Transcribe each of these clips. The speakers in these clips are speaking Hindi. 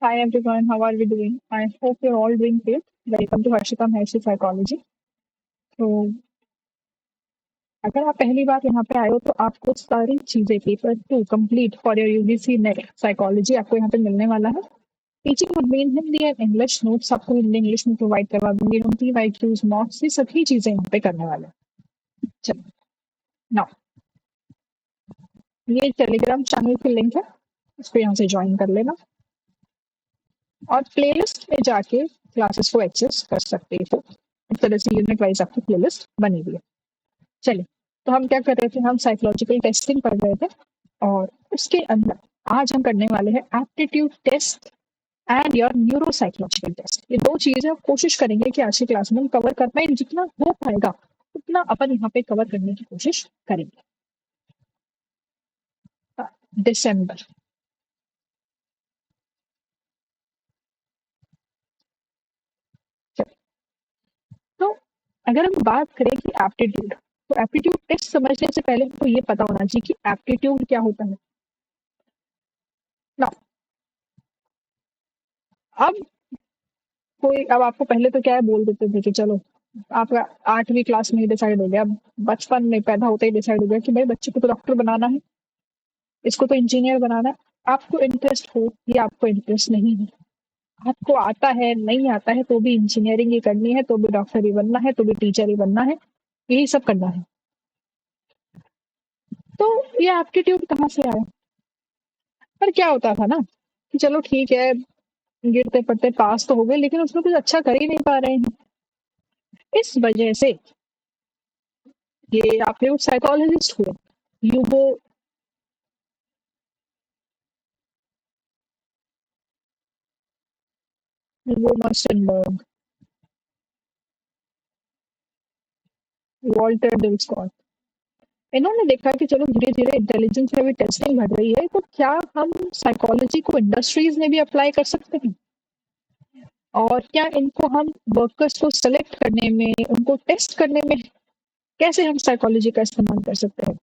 Hi everyone, how are we doing? I hope you're all doing great. Welcome to Harshita Maheshwari Psychology. तो अगर आप पहली बार यहाँ पे आए हो तो आपको सारी चीजें paper 2 complete for your UGC net psychology आपको यहाँ पे मिलने वाला है। Teaching would be in Hindi and English, notes आपको हिंदी इंग्लिश में प्रोवाइड करवा दूंगी। नोटी वाइक्यूज मॉक्स ये सभी चीजें यहाँ पे करने वाले हैं। चलो नाउ ये टेलीग्राम चैनल की लिंक है, इसको यहाँ से ज्वाइन कर लेना और प्लेलिस्ट में जाके क्लासेस को एक्सेस कर सकते हो। इस तरह से यूनिट वाइज आपकी प्लेलिस्ट बनी हुई है। चलिए, तो हम क्या कर रहे थे, हम साइकोलॉजिकल टेस्टिंग पढ़ रहे थे और उसके अंदर आज हम करने वाले हैं aptitude test and your neuro psychological test. ये दो चीजें हम कोशिश करेंगे कि आज की क्लास में हम कवर कर पाए, जितना हो पाएगा उतना अपन यहाँ पे कवर करने की कोशिश करेंगे। दिसंबर तो अगर हम बात करें कि एप्टीट्यूड, तो एप्टीट्यूड टेस्ट समझने से पहले हमको ये पता होना चाहिए कि एप्टीट्यूड क्या होता है ना। अब अब आपको पहले तो क्या है, बोल देते थे कि चलो आपका 8वीं क्लास में ही डिसाइड हो गया, बचपन में पैदा होते ही डिसाइड हो गया कि भाई बच्चे को तो डॉक्टर बनाना है, इसको तो इंजीनियर बनाना है। आपको इंटरेस्ट हो या आपको इंटरेस्ट नहीं है, आपको आता है नहीं आता है तो भी इंजीनियरिंग ही करनी है, तो भी डॉक्टर ही बनना है, तो भी टीचर ही बनना है, यही सब करना है। तो ये एप्टीट्यूड कहाँ से आया? पर क्या होता था ना कि चलो ठीक है, गिरते पड़ते पास तो हो गए लेकिन उसमें कुछ अच्छा कर ही नहीं पा रहे हैं। इस वजह से ये आप लोग साइकोलॉजिस्ट हुए, यूगो यूगो मस्टनबर्ग, वॉल्टर डिल्स्कॉट, इन्होंने देखा कि चलो धीरे धीरे इंटेलिजेंस में भी टेस्टिंग बढ़ रही है, तो क्या हम साइकोलॉजी को इंडस्ट्रीज में भी अप्लाई कर सकते हैं और क्या इनको हम वर्कर्स को सेलेक्ट करने में, उनको टेस्ट करने में कैसे हम साइकोलॉजी का इस्तेमाल कर सकते हैं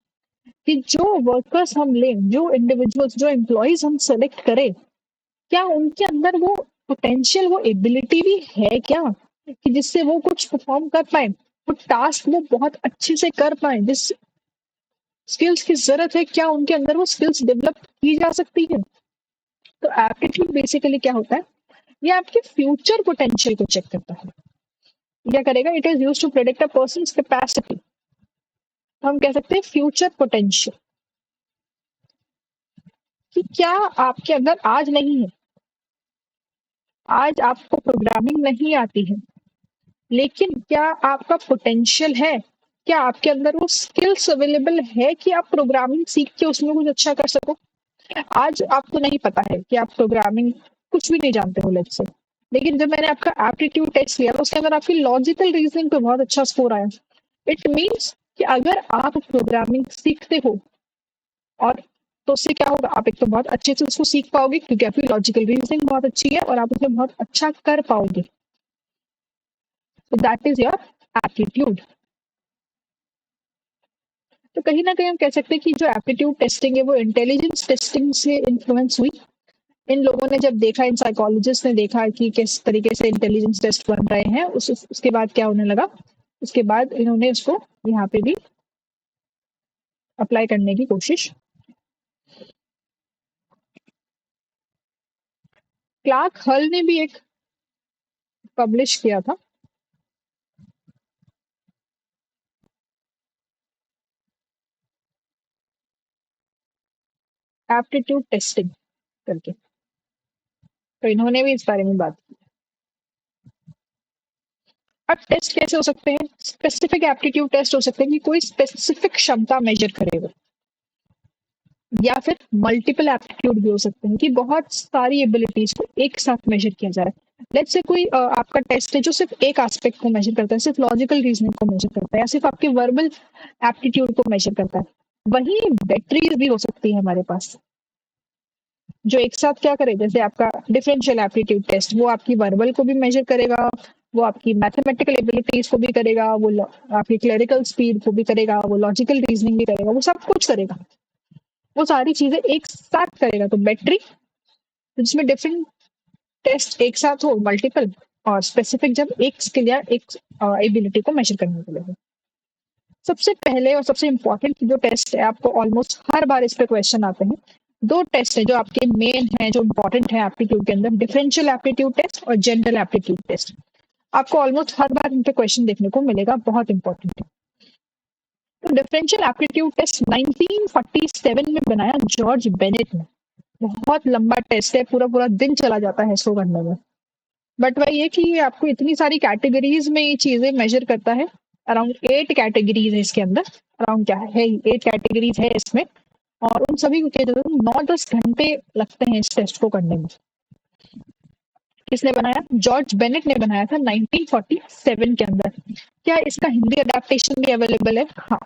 कि जो वर्कर्स हम लें, जो इंडिविजुअल्स, जो एम्प्लॉयज हम सेलेक्ट करें, क्या उनके अंदर वो पोटेंशियल, वो एबिलिटी भी है क्या कि जिससे वो कुछ परफॉर्म कर पाए, वो टास्क वो बहुत अच्छे से कर पाए, जिस स्किल्स की जरूरत है क्या उनके अंदर वो स्किल्स डेवलप की जा सकती है। तो एप्टीट्यूड बेसिकली क्या होता है, ये आपके फ्यूचर पोटेंशियल को चेक करता है। क्या करेगा, it is use to predict a person capacity. तो हम कह सकते हैं फ्यूचर पोटेंशियल कि क्या आपके अंदर आज नहीं है, आज आपको प्रोग्रामिंग नहीं आती है, लेकिन क्या आपका पोटेंशियल है, क्या आपके अंदर वो स्किल्स अवेलेबल है कि आप प्रोग्रामिंग सीख के उसमें कुछ अच्छा कर सको। आज आपको नहीं पता है कि आप प्रोग्रामिंग कुछ भी नहीं जानते हो लेट्स से, लेकिन जब मैंने आपका एप्टीट्यूड टेस्ट लिया तो उसके अंदर आपकी लॉजिकल रीजनिंग पे बहुत अच्छा स्कोर आया। इट मीन्स कि अगर आप प्रोग्रामिंग सीखते हो और तो उससे क्या होगा, आप एक तो बहुत अच्छे से उसको सीख पाओगे क्योंकि आपकी लॉजिकल रीजनिंग बहुत अच्छी है और आप उसमें बहुत अच्छा कर पाओगे। तो दैट इज योर एप्टीट्यूड। तो कहीं ना कहीं हम कह सकते हैं कि जो एप्टीट्यूड टेस्टिंग है वो इंटेलिजेंस टेस्टिंग से इन्फ्लुएंस हुई। इन लोगों ने जब देखा, इन साइकोलॉजिस्ट ने देखा कि किस तरीके से इंटेलिजेंस टेस्ट बन रहे हैं, उसके बाद क्या होने लगा, उसके बाद इन्होंने उसको यहाँ पे भी अप्लाई करने की कोशिश। क्लार्क हल ने भी एक पब्लिश किया था, एप्टीट्यूड टेस्टिंग करके, तो इन्होंने भी इस बारे में बात की। अब टेस्ट कैसे हो सकते हैं, स्पेसिफिक एप्टीट्यूड टेस्ट हो सकते हैं कि कोई स्पेसिफिक क्षमता मेजर करेगा, या फिर मल्टीपल एप्टीट्यूड भी हो सकते हैं कि बहुत सारी एबिलिटीज को एक साथ मेजर किया जा रहा है। लेट्स से कोई आपका टेस्ट है जो सिर्फ एक एस्पेक्ट को मेजर करता है, सिर्फ लॉजिकल रीजनिंग को मेजर करता है या सिर्फ आपके वर्बल एप्टीट्यूड को मेजर करता है। वही बैटरीज भी हो सकती है हमारे पास जो एक साथ क्या करे, जैसे आपका डिफरेंशियल एप्टीट्यूड टेस्ट, वो आपकी वर्बल को भी मेजर करेगा, वो आपकी मैथमेटिकल एबिलिटीज को भी करेगा, वो आपकी क्लरिकल स्पीड को भी करेगा, वो लॉजिकल रीजनिंग भी करेगा, वो सब कुछ करेगा, वो सारी चीजें एक साथ करेगा। तो बैटरी जिसमें डिफरेंट टेस्ट एक साथ हो मल्टीपल, और स्पेसिफिक जब एक स्किल या एक एबिलिटी को मेजर करने के लिए हो। सबसे पहले और सबसे इम्पोर्टेंट जो टेस्ट है, आपको ऑलमोस्ट हर बार इस पे क्वेश्चन आते हैं, दो टेस्ट है जो आपके मेन है, जो इम्पोर्टेंट है एप्टीट्यूड के अंदर, डिफरेंशियल एप्टीट्यूड टेस्ट और जनरल एप्टीट्यूड टेस्ट। आपको ऑलमोस्ट हर बार इन पे क्वेश्चन देखने को मिलेगा, बहुत इंपॉर्टेंट है। तो डिफरेंशियल एप्टीट्यूड टेस्ट 1947 में बनाया जॉर्ज बेनेट ने। बहुत लंबा टेस्ट है, पूरा पूरा दिन चला जाता है इसको करने में। बट वही है कि आपको इतनी सारी कैटेगरीज में ये चीजें मेजर करता है। अराउंड 8 कैटेगरीज है इसके अंदर, अराउंड क्या है 8 कैटेगरीज है इसमें, और उन सभी को क्या कहते हैं, 9-10 घंटे लगते हैं इस टेस्ट को करने में। किसने बनाया? जॉर्ज बेनेट ने बनाया था 1947 के अंदर। क्या इसका हिंदी अडेप्टेशन भी अवेलेबल है? हाँ,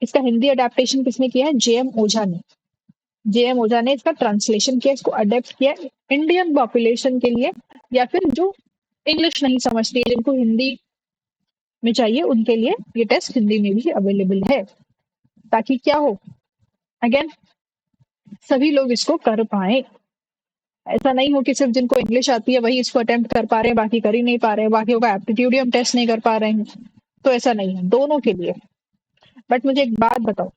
इसका हिंदी अडेप्टेशन किसने किया है? जेएम ओझा ने। जेएम ओझा ने इसका ट्रांसलेशन किया, इसको अडेप्ट किया इंडियन पॉपुलेशन के लिए, या फिर जो इंग्लिश नहीं समझती है, जिनको हिंदी में चाहिए, उनके लिए ये टेस्ट हिंदी में भी अवेलेबल है, ताकि क्या हो, अगेन सभी लोग इसको कर पाए। ऐसा नहीं हो कि सिर्फ जिनको इंग्लिश आती है वही इसको अटेम्प्ट कर पा रहे हैं, बाकी कर ही नहीं पा रहे हैं, बाकी का एप्टीट्यूड हम टेस्ट नहीं कर पा रहे हैं। तो ऐसा नहीं है, दोनों के लिए। बट मुझे एक बात बताओ,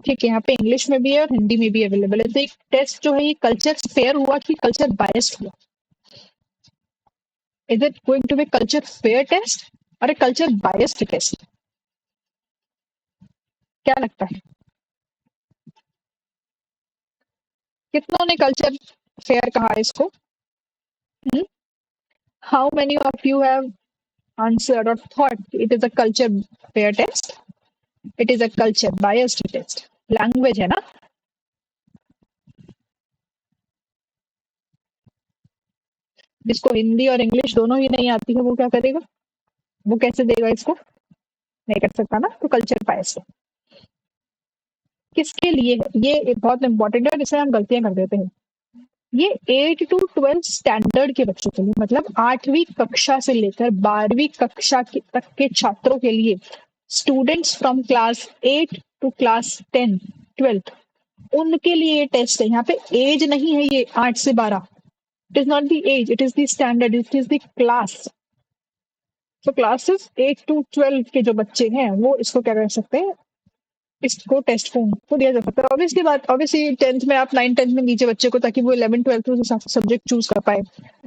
ठीक है, यहाँ पे इंग्लिश में भी है और हिंदी में भी अवेलेबल है, तो एक टेस्ट जो है ये कल्चर फेयर हुआ कि कल्चर बायस्ड हुआ? Is it going to be culture fair test और कल्चर बायस्ड टेस्ट? क्या लगता है, कितनों ने कल्चर फेयर कहा इसको? How many of you have answered or thought it is a culture fair test? It is a culture biased test. Language है ना। जिसको हिंदी और इंग्लिश दोनों ही नहीं आती है वो क्या करेगा? वो कैसे देगा इसको? नहीं कर सकता ना, तो कल्चर बायस है। किसके लिए है ये बहुत इंपॉर्टेंट है, जिससे हम गलतियां कर देते हैं। ये 8 to 12 स्टैंडर्ड के बच्चों के लिए, मतलब 8वीं कक्षा से लेकर 12वीं कक्षा तक के छात्रों के लिए, students from class 8 to class 10 12, उनके लिए ये टेस्ट है। यहाँ पे एज नहीं है, ये 8 से 12, it is not the age, it is the standard, it is the class. तो क्लासेस 8 to 12 के जो बच्चे हैं वो इसको क्या कर सकते हैं, इसको टेस्ट फॉर्म को दिया जा सकता है। ऑब्वियसली बात, ऑब्वियसली 10th में आप 9-10 में दीजिए बच्चे को, ताकि वो 11-12 में उस सब्जेक्ट चूज कर पाए।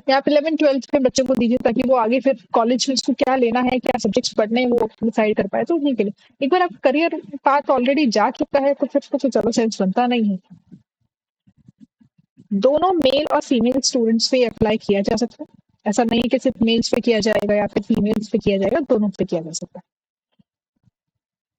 या आप 11-12 में बच्चे को दीजिए ताकि वो आगे फिर कॉलेज में इसको क्या लेना है, क्या सब्जेक्ट्स पढ़ने हैं, वो डिसाइड कर पाए। तो उन्हीं के लिए, एक बार आप करियर पाथ ऑलरेडी जा चुका है तो फिर तो चलो सेंस बनता नहीं है। दोनों मेल और फीमेल स्टूडेंट्स पे अप्लाई किया जा सकता है। ऐसा नहीं है कि सिर्फ मेल्स पे किया जाएगा या फिर फीमेल्स पे किया जाएगा, दोनों पे किया जा सकता है।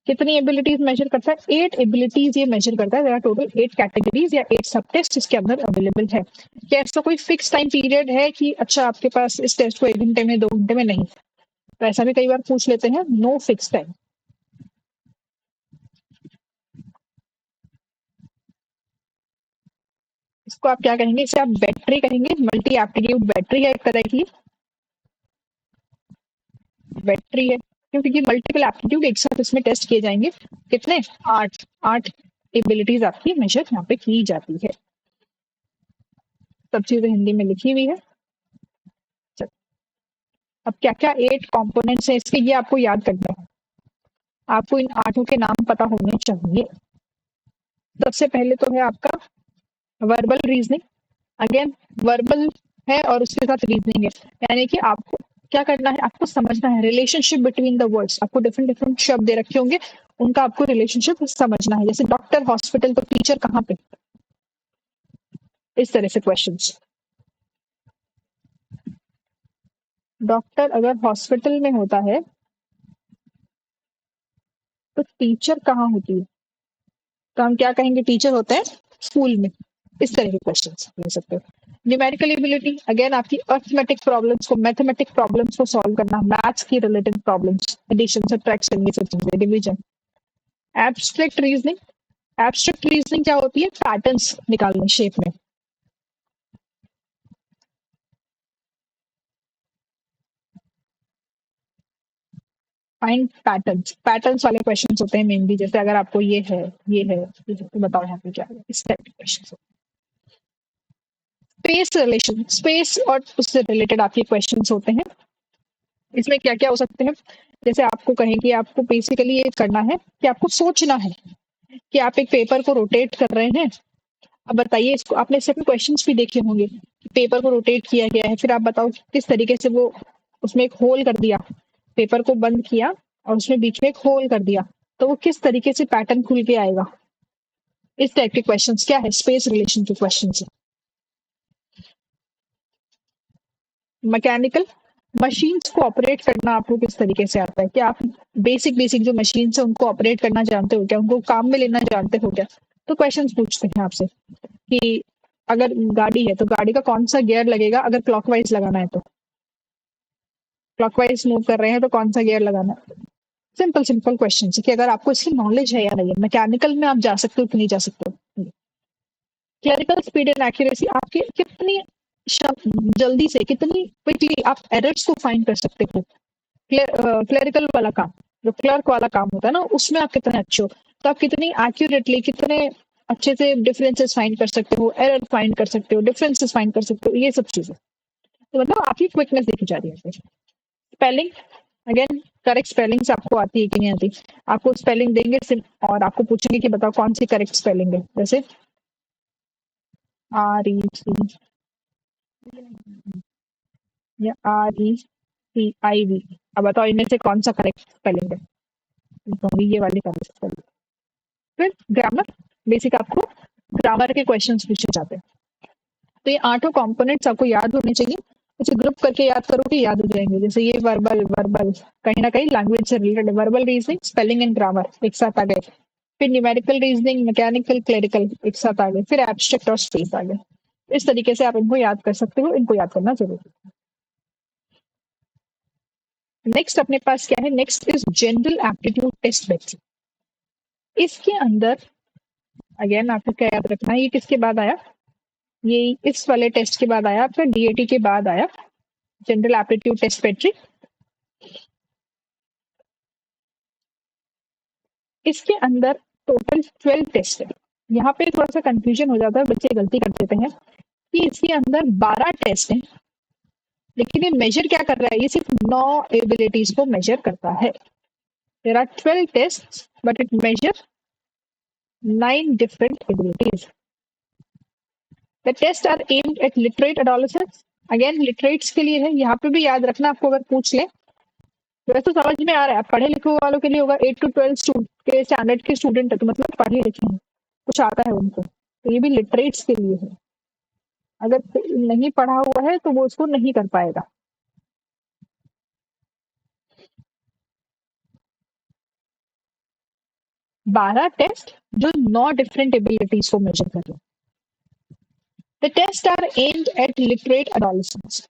कितनी एबिलिटीज मेजर करता है? 8 एबिलिटीज ये मेजर करता है। देयर आर टोटल 8 कैटेगरीज या 8 सब टेस्ट इसके अंदर अवेलेबल है। क्या इसका कोई फिक्स टाइम पीरियड है कि अच्छा आपके पास इस टेस्ट को 1 घंटे में 2 घंटे में? नहीं। तो ऐसा भी कई बार पूछ लेते हैं, नो फिक्स टाइम। इसको आप क्या कहेंगे? इसे आप बैटरी कहेंगे, मल्टी एप्टीट्यूड बैटरी है एक तरह की, बैटरी है क्योंकि मल्टीपल एप्टीट्यूड एक साथ इसमें टेस्ट किए जाएंगे। कितने? 8 एबिलिटीज आपकी मेजर यहाँ पे की जाती है। सब चीजें हिंदी में लिखी हुई है। अब क्या क्या 8 कंपोनेंट्स है इसके, ये आपको याद करना है। आपको इन 8 के नाम पता होने चाहिए। सबसे पहले तो है आपका वर्बल रीजनिंग। अगेन वर्बल है और उसके साथ रीजनिंग है, यानी कि आपको क्या करना है, आपको समझना है रिलेशनशिप बिटवीन द वर्ड्स। आपको डिफरेंट डिफरेंट शब्द दे रखे होंगे, उनका आपको रिलेशनशिप समझना है। जैसे डॉक्टर, हॉस्पिटल, तो टीचर कहाँ पे, इस तरह से क्वेश्चंस। डॉक्टर अगर हॉस्पिटल में होता है तो टीचर कहाँ होती है? तो हम क्या कहेंगे, टीचर होते हैं स्कूल में। इस तरह के क्वेश्चन ले सकते हो। न्यूमेरिकल एबिलिटी, अगेन आपकी अर्थमेटिक प्रॉब्लम्स को, मैथमेटिक प्रॉब्लम्स को सॉल्व करना, मैथ्स की रिलेटेड प्रॉब्लम्स, एडिशन, सब्ट्रैक्शन, ये सब चीजें, division. Abstract reasoning, abstract reasoning क्या होती है? पैटर्न्स निकालने शेप में। फाइंड पैटर्न्स, पैटर्न्स वाले क्वेश्चंस होते हैं मेनली। जैसे अगर आपको ये है, ये है, तो बताओ यहाँ पे क्या है, इस टाइप के क्वेश्चंस। स्पेस और उससे रिलेटेड आपके क्वेश्चंस होते हैं। इसमें क्या क्या हो सकते हैं, जैसे आपको कहें कि आपको बेसिकली ये करना है कि आपको सोचना है कि आप एक पेपर को रोटेट कर रहे हैं। अब बताइए, इसको आपने इससे क्वेश्चंस भी देखे होंगे, पेपर को रोटेट किया गया है, फिर आप बताओ किस तरीके से वो उसमें एक होल कर दिया, पेपर को बंद किया और उसमें बीच में एक होल कर दिया, तो वो किस तरीके से पैटर्न खुल के आएगा। इस टाइप के क्वेश्चंस क्या है, स्पेस रिलेशन के क्वेश्चंस है। मैकेनिकल मशीन्स को ऑपरेट करना आपको किस तरीके से आता है, क्या आप बेसिक बेसिक जो मशीन है उनको ऑपरेट करना जानते हो क्या, उनको काम में लेना जानते हो क्या। तो क्वेश्चंस पूछते हैं आपसे कि अगर गाड़ी है तो गाड़ी का कौन सा गियर लगेगा, अगर क्लॉकवाइज लगाना है तो क्लॉकवाइज मूव कर रहे हैं तो कौन सा गियर लगाना है। सिंपल सिंपल क्वेश्चन है कि अगर आपको इसकी नॉलेज है या नहीं है। मैकेनिकल में आप जा सकते हो कि नहीं जा सकते हो। क्लरिकल स्पीड एंड एक्यूरेसी, आपके कितनी जल्दी से कितनी क्विकली आप एरर्स को फाइंड कर सकते हो। क्लरिकल वाला काम, जो क्लर्क वाला काम होता है ना, उसमें आप कितने अच्छे हो, तो आप कितनी एक्यूरेटली कितने अच्छे से डिफरेंसेस फाइंड कर सकते हो, एरर फाइंड कर सकते हो, डिफरेंसेस फाइंड कर सकते हो, ये सब चीजें। तो मतलब आपकी क्विकनेस देखी जा रही है। स्पेलिंग, अगेन करेक्ट स्पेलिंग्स आपको आती है कि नहीं आती। आपको स्पेलिंग देंगे और आपको पूछेंगे कि बताओ कौन सी करेक्ट स्पेलिंग है, जैसे REC या RECIV। अब बताओ इनमें से कौन सा करेक्ट स्पेलिंग है, तो ये वाली करेक्ट स्पेलिंग। फिर ग्रामर, बेसिक आपको ग्रामर के क्वेश्चंस पूछे जाते हैं। तो ये 8 कंपोनेंट्स आपको याद होने चाहिए। उसे ग्रुप करके याद करोगे याद हो जाएंगे। जैसे ये वर्बल वर्बल कहीं ना कहीं लैंग्वेज से related, verbal reasoning, spelling and grammar एक साथ आ गए। फिर न्यूमेरिकल रीजनिंग, मैकेनिकल, क्लरिकल एक साथ आ गए। फिर एब्स्ट्रैक्ट और स्पेस आ गए। इस तरीके से आप इनको याद कर सकते हो, इनको याद करना जरूरी है। नेक्स्ट अपने पास क्या है, next is general aptitude test batch. इसके अंदर अगेन आपको क्या याद रखना है, ये किसके बाद आया, ये इस वाले टेस्ट के बाद आया, आपका DAT के बाद आया जनरल एप्टीट्यूड टेस्ट बैटरी। इसके अंदर टोटल 12 टेस्ट है। यहाँ पे थोड़ा सा कंफ्यूजन हो जाता है, बच्चे गलती कर देते हैं कि इसके अंदर 12 टेस्ट हैं, लेकिन ये मेजर क्या कर रहा है, ये सिर्फ 9 एबिलिटीज को मेजर करता है। There are 12 test but it measure 9 different abilities. The test are aimed at literate adolescents. Again literates के लिए है, यहाँ पे भी याद रखना, आपको अगर पूछ ले वैसे तो समझ में आ रहा है, पढ़े लिखे वालों के लिए होगा, 8 to 12 के स्टैंडर्ड के स्टूडेंट है तो मतलब पढ़े लिखे हैं, कुछ आता है उनको, तो ये भी लिटरेट्स के लिए है। अगर नहीं पढ़ा हुआ है तो वो उसको नहीं कर पाएगा। बारह टेस्ट जो 9 डिफरेंट एबिलिटीज को मेजर कर रहे हैं। The test are aimed at literate adolescents.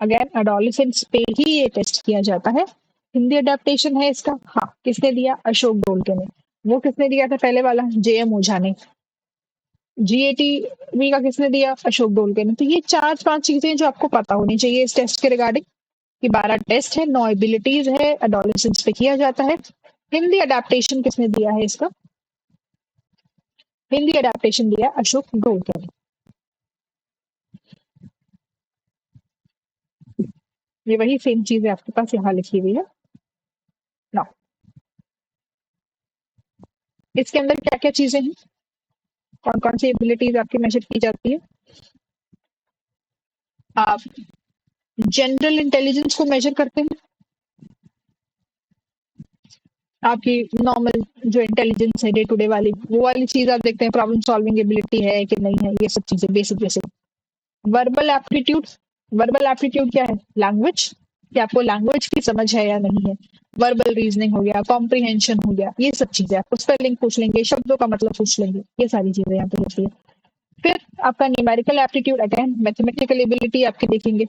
Again adolescents पे ही ये टेस्ट किया जाता है। हिंदी अडेप्टेशन है इसका, हाँ किसने दिया, अशोक डोलके ने। वो किसने दिया था पहले वाला, JM ओझा ने। GATV का किसने दिया, अशोक डोलके ने। तो ये 4-5 चीजें जो आपको पता होनी चाहिए इस टेस्ट के रिगार्डिंग, कि 12 टेस्ट है, 9 एबिलिटीज है, एडोलेसेंस पे किया जाता है। हिंदी अडेप्टेशन किसने दिया है इसका, हिंदी अडेप्टेशन दिया अशोक डोलके ने। ये वही सेम चीज है आपके पास यहाँ लिखी हुई है ना। इसके अंदर क्या क्या चीजें हैं, कौन कौन सी एबिलिटीज आपकी मेजर की जाती है। आप जनरल इंटेलिजेंस को मेजर करते हैं, आपकी नॉर्मल जो इंटेलिजेंस है डे टू डे वाली, वो वाली चीज आप देखते हैं, प्रॉब्लम सॉल्विंग एबिलिटी है कि नहीं है, ये सब चीजें basic basic. Verbal aptitude, verbal aptitude क्या है, लैंग्वेज, कि आपको लैंग्वेज की समझ है या नहीं है। वर्बल रीजनिंग हो गया, कॉम्प्रिहेंशन हो गया, ये सब चीजें आपको स्पेलिंग पूछ लेंगे, शब्दों का मतलब पूछ लेंगे, ये सारी चीजें यहाँ पे होती है। फिर आपका numerical aptitude, again mathematical ability आपकी देखेंगे।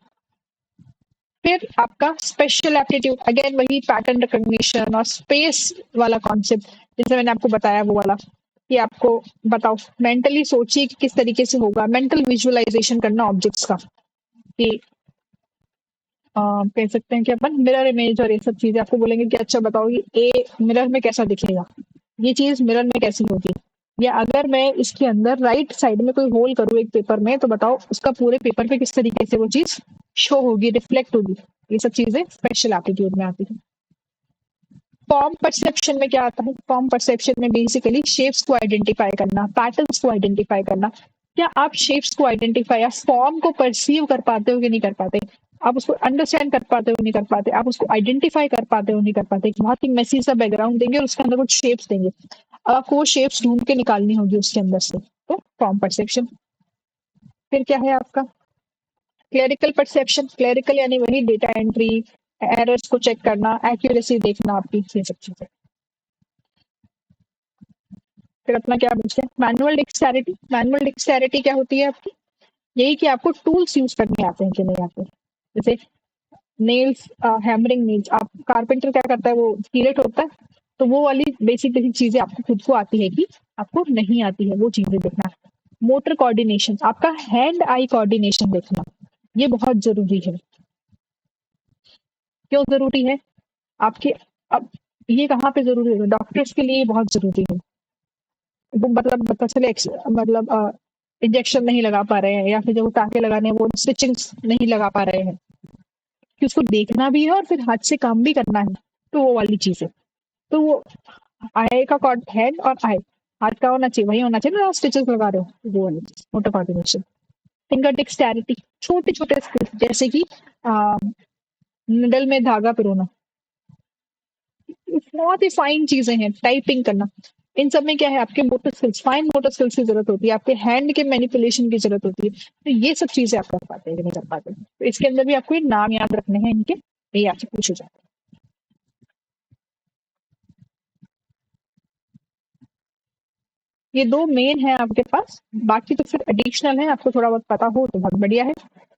फिर आपका स्पेशल एप्टीट्यूड, अगेन वही पैटर्न रिकॉग्निशन और स्पेस वाला कॉन्सेप्ट, जैसे मैंने आपको बताया वो वाला, कि आपको बताओ मेंटली सोचिए कि किस तरीके से होगा, मेंटल विजुअलाइजेशन करना ऑब्जेक्ट्स का, कि कह सकते हैं कि अपन मिरर इमेज और ये सब चीजें आपको बोलेंगे कि अच्छा बताओ ये ए मिरर में कैसा दिखेगा, ये चीज मिरर में कैसी होगी, या अगर मैं इसके अंदर राइट साइड में कोई होल करूँ एक पेपर में, तो बताओ उसका पूरे पेपर पे किस तरीके से वो चीज शो होगी, रिफ्लेक्ट होगी। ये सब चीजें स्पेशल एप्टीट्यूड में आती है। फॉर्म परसेप्शन में क्या आता है? फॉर्म परसेप्शन में बेसिकली शेप्स को आइडेंटिफाई करना, पैटर्न्स को आइडेंटिफाई करना। क्या आप शेप्स को आइडेंटिफाई या फॉर्म को परसीव कर पाते हो कि नहीं कर पाते? आप उसको अंडरस्टैंड कर पाते हो नहीं कर पाते? आप उसको आइडेंटिफाई कर पाते हो नहीं कर पाते? बहुत ही मेसी सा बैकग्राउंड देंगे और उसके अंदर कुछ शेप्स देंगे, आपको वो शेप्स ढूंढ के निकालनी होगी उसके अंदर से, तो फॉर्म परसेप्शन। फिर क्या है आपका क्लेरिकल परसेप्शन। क्लेरिकल यानी वही डेटा एंट्री, एरर्स को चेक करना, एक्यूरेसी देखना आपकी, ये सब चीजें। फिर अपना क्या बचता है? मैनुअल डिक्सटैरिटी। मैनुअल डिक्सटैरिटी क्या होती है आपकी? यही कि आपको टूल्स यूज करने आते हैं कि नहीं आते। जैसे नेल्स, हैमरिंग नेल्स, आप कारपेंटर क्या करता है, वो फिलेट होता है, तो वो वाली बेसिक बेसिक चीजें आपको खुद को आती है कि आपको नहीं आती है, वो चीजें देखना। मोटर कोऑर्डिनेशन, आपका हैंड आई कोऑर्डिनेशन देखना, ये बहुत जरूरी है। क्यों जरूरी है आपके? अब ये कहाँ पे जरूरी है? डॉक्टर्स के लिए बहुत जरूरी है। वो मतलब पता चले मतलब इंजेक्शन नहीं लगा पा रहे हैं, या फिर जो टाके लगाने हैं वो स्टिचिंग्स नहीं लगा पा रहे हैं, कि उसको देखना भी है और फिर हाथ से काम भी करना है, तो वो वाली चीज है। तो वो आई का हेड और आई, हाथ का होना चाहिए, वही होना चाहिए ना, स्टिचेस लगा रहे हो, वो वाली चीज मोटर कोऑर्डिनेशन। फिंगर डेक्सटैरिटी, छोटे छोटे स्किल्स, जैसे कि निडल में धागा पिरोना, बहुत ही फाइन चीजें हैं, टाइपिंग करना। इन सब में क्या है, आपके motor skills, fine motor skills की जरूरत होती है, आपके हैंड के मैनिपुलेशन की जरूरत होती है। तो ये सब चीजें आप कर पाते हैं कि नहीं कर पाते? तो इसके अंदर भी आपको ये नाम याद रखने हैं इनके, ये आपसे पूछे जाते हैं। ये दो मेन है आपके पास, बाकी तो फिर एडिशनल है, आपको थोड़ा बहुत पता हो तो बहुत बढ़िया है।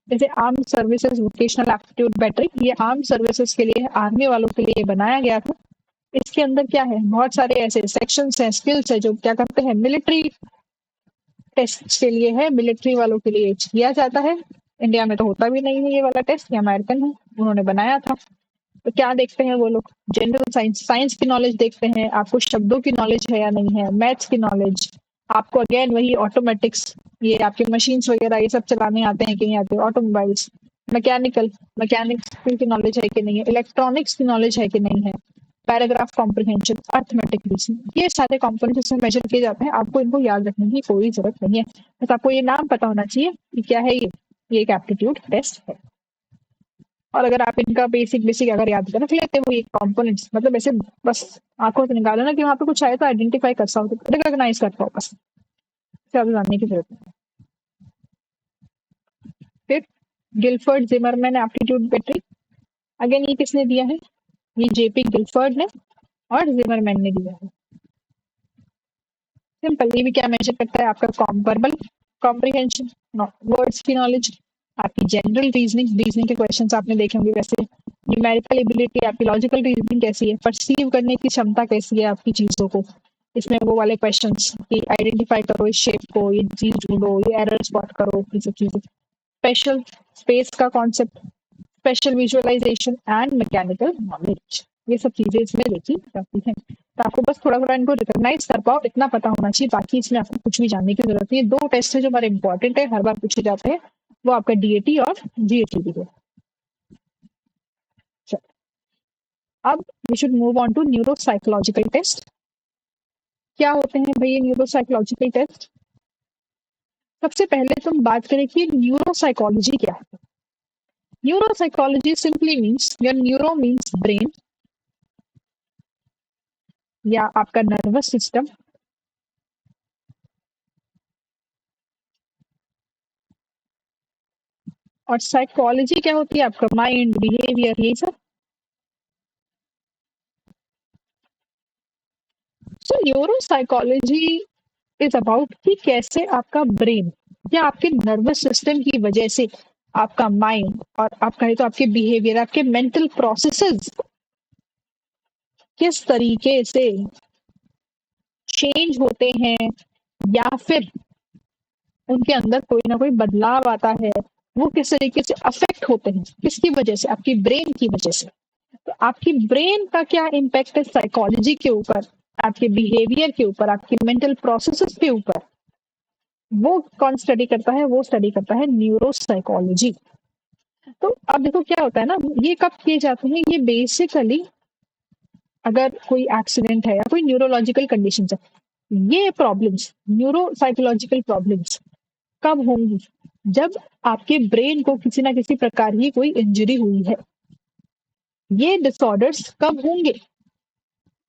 जैसे arm services vocational aptitude battery, ये आर्म सर्विसेज के लिए, आर्मी वालों के लिए बनाया गया था। इसके अंदर क्या है, बहुत सारे ऐसे सेक्शंस हैं, स्किल्स है, जो क्या करते हैं, मिलिट्री टेस्ट के लिए है, मिलिट्री वालों के लिए किया जाता है। इंडिया में तो होता भी नहीं है ये वाला टेस्ट, ये अमेरिकन है, उन्होंने बनाया था। तो क्या देखते हैं वो लोग? जनरल साइंस, साइंस की नॉलेज देखते हैं, आपको शब्दों की नॉलेज है या नहीं है, मैथ्स की नॉलेज, आपको अगेन वही ऑटोमेटिक्स, ये आपके मशीन्स वगैरह ये सब चलाने आते हैं कि नहीं आते, ऑटोमोबाइल्स, मैकेनिकल, मैकेनिक्स की नॉलेज है कि नहीं है, इलेक्ट्रॉनिक्स की नॉलेज है कि नहीं है, पैराग्राफ कॉम्प्रिहेंशन, अर्थमेटिक रीजनिंग, ये सारे कॉम्पोनेंट्स इसमें मेजर किए जाते हैं। आपको इनको याद रखने की कोई जरूरत नहीं है, बस आपको ये नाम पता होना चाहिए कि क्या है ये एक एप्टीट्यूड टेस्ट है। और अगर आप इनका बेसिक बेसिक अगर याद कर रख लेते हो ये कंपोनेंट्स, मतलब ऐसे बस आंखों से निकालो ना कि वहां पे कुछ आए तो आइडेंटिफाई कर पाओ, रिकॉग्नाइज कर पाओ, बस ज्यादा जानने की जरूरत नहीं। फिर Gilford Zimmerman aptitude battery, again ये किसने दिया है? ये जेपी गिलफर्ड ने और जिमरमैन ने दिया है। सिंपल, ये भी क्या मेजर करता है? आपका वर्बल कॉम्प्रिहेंशन, वर्ड्स की नॉलेज, आपकी जनरल रीजनिंग, रीजनिंग के क्वेश्चंस आपने देखे होंगे वैसे, न्यूमेरिकल एबिलिटी, आपकी लॉजिकल रीजनिंग कैसी है, परसीव करने की क्षमता कैसी है आपकी चीजों को, इसमें वो वाले क्वेश्चंस कि आइडेंटिफाई करो इस शेप को, ये चीज ढूंढो, ये एरर स्पॉट करो, ये सब चीजें। स्पेशल स्पेस का concept, spatial visualization and mechanical knowledge, ये सब चीजें इसमें देखी जाती हैं। तो आपको बस थोड़ा थोड़ा इनको रिकॉग्नाइज कर पाओ, इतना पता होना चाहिए, बाकी इसमें आपको कुछ भी जानने की जरूरत नहीं है। दो टेस्ट है जो हमारे इंपॉर्टेंट है, हर बार पूछे जाते हैं, वो आपका डीएटी और जीएटी भी है। अब we should move on to neuro psychological test. क्या होते हैं भाई ये न्यूरो साइकोलॉजिकल टेस्ट? सबसे पहले तुम बात करें कि न्यूरो साइकोलॉजी क्या है। Neuro psychology simply means, your neuro means brain या आपका नर्वस सिस्टम, और साइकोलॉजी क्या होती है? आपका माइंड, बिहेवियर, ये सब। सो न्यूरो साइकोलॉजी इज अबाउट कि कैसे आपका ब्रेन या आपके नर्वस सिस्टम की वजह से आपका माइंड और आप कहें तो आपके बिहेवियर, आपके मेंटल प्रोसेसेस किस तरीके से चेंज होते हैं, या फिर उनके अंदर कोई ना कोई बदलाव आता है, वो किस तरीके से अफेक्ट होते हैं, किसकी वजह से? आपकी ब्रेन की वजह से। तो आपकी ब्रेन का क्या इम्पैक्ट है साइकोलॉजी के ऊपर, आपके बिहेवियर के ऊपर, आपके मेंटल प्रोसेसेस के ऊपर, वो कौन स्टडी करता है? वो स्टडी करता है न्यूरोसाइकोलॉजी। तो अब देखो क्या होता है ना, ये कब किए जाते हैं? ये बेसिकली अगर कोई एक्सीडेंट है या कोई न्यूरोलॉजिकल कंडीशन है, ये प्रॉब्लम्स, न्यूरोसाइकोलॉजिकल प्रॉब्लम्स कब होंगी? जब आपके ब्रेन को किसी ना किसी प्रकार की कोई इंजरी हुई है। ये डिसऑर्डर्स कब होंगे?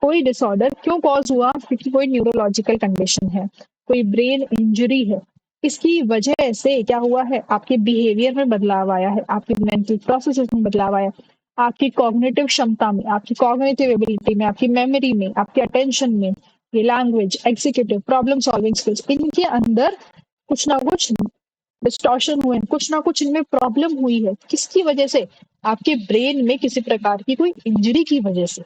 कोई डिसऑर्डर क्यों कॉज हुआ? क्योंकि कोई न्यूरोलॉजिकल कंडीशन है, कोई ब्रेन इंजरी है, इसकी वजह से क्या हुआ है? आपके बिहेवियर में बदलाव आया है, आपके मेंटल प्रोसेसेस में बदलाव आया, आपकी कॉग्निटिव क्षमता में, आपकी कॉग्निटिव एबिलिटी में, आपकी मेमोरी में, आपके अटेंशन में, ये language, executive, problem solving skills, इनके अंदर कुछ ना कुछ डिस्टॉर्शन हुए हैं, कुछ ना कुछ इनमें प्रॉब्लम हुई है। किसकी वजह से? आपके ब्रेन में किसी प्रकार की कोई इंजरी की वजह से,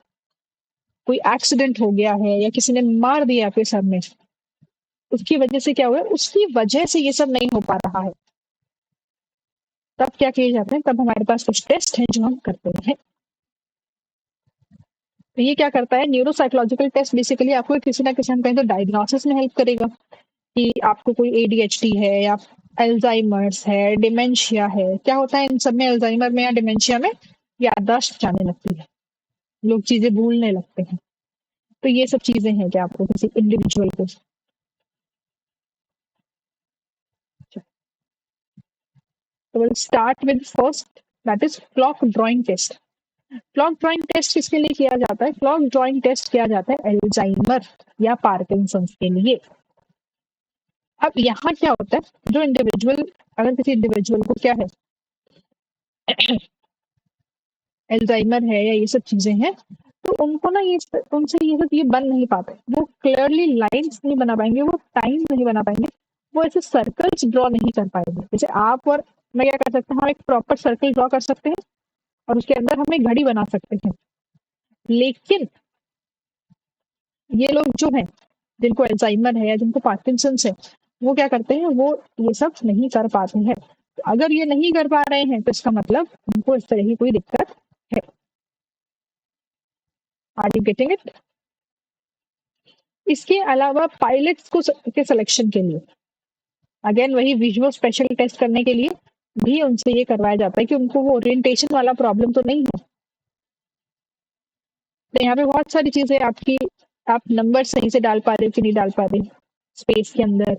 कोई एक्सीडेंट हो गया है या किसी ने मार दिया आपके सर में, उसकी वजह से क्या हुआ है? उसकी वजह से ये सब नहीं हो पा रहा है। तब क्या किए जाते हैं? तब हमारे पास कुछ टेस्ट हैं जो हम करते हैं। तो ये क्या करता है? न्यूरोसाइकोलॉजिकल टेस्ट बेसिकली आपको किसी ना किसी हम कहें तो डायग्नोसिस में हेल्प करेगा कि आपको कोई एडीएचडी है या अल्जाइमर्स है, डिमेंशिया है। क्या होता है इन सब में? अल्जाइमर में या डिमेंशिया में याददाश्त जाने लगती है, लोग चीजें भूलने लगते हैं। तो ये सब चीजें हैं क्या आपको किसी इंडिविजुअल को? तो we'll start with first, that is clock drawing test. Clock drawing test किसके लिए किया जाता है? क्लॉक ड्राइंग टेस्ट किया जाता है अल्जाइमर या पार्किंसंस के लिए। अब यहाँ क्या होता है? जो इंडिविजुअल, अगर किसी इंडिविजुअल को क्या है, अल्जाइमर है या ये सब चीजें हैं, तो उनको ना ये, उनसे ये सब ये बन नहीं पाते, वो क्लियरली लाइंस नहीं बना पाएंगे, वो टाइम नहीं बना पाएंगे, वो ऐसे सर्कल्स ड्रॉ नहीं कर पाएंगे। जैसे आप और मैं क्या कर सकते हैं? हम एक प्रॉपर सर्कल ड्रॉ कर सकते हैं और उसके अंदर हम एक घड़ी बना सकते हैं। लेकिन ये लोग जो हैं, जिनको अल्जाइमर है या जिनको पार्किंसंस है, वो क्या करते हैं? वो ये सब नहीं कर पाते हैं। तो अगर ये नहीं कर पा रहे हैं तो इसका मतलब उनको इस तरह की कोई दिक्कत है। Are you getting it? इसके अलावा पायलट्स को के सिलेक्शन के लिए अगेन वही विजुअल स्पेशल टेस्ट करने के लिए भी उनसे ये करवाया जाता है कि उनको वो ओरिएंटेशन वाला प्रॉब्लम तो नहीं है। तो यहाँ पे बहुत सारी चीजें आपकी, आप नंबर सही से डाल पा रहे हो कि नहीं डाल पा रहे हो स्पेस के अंदर,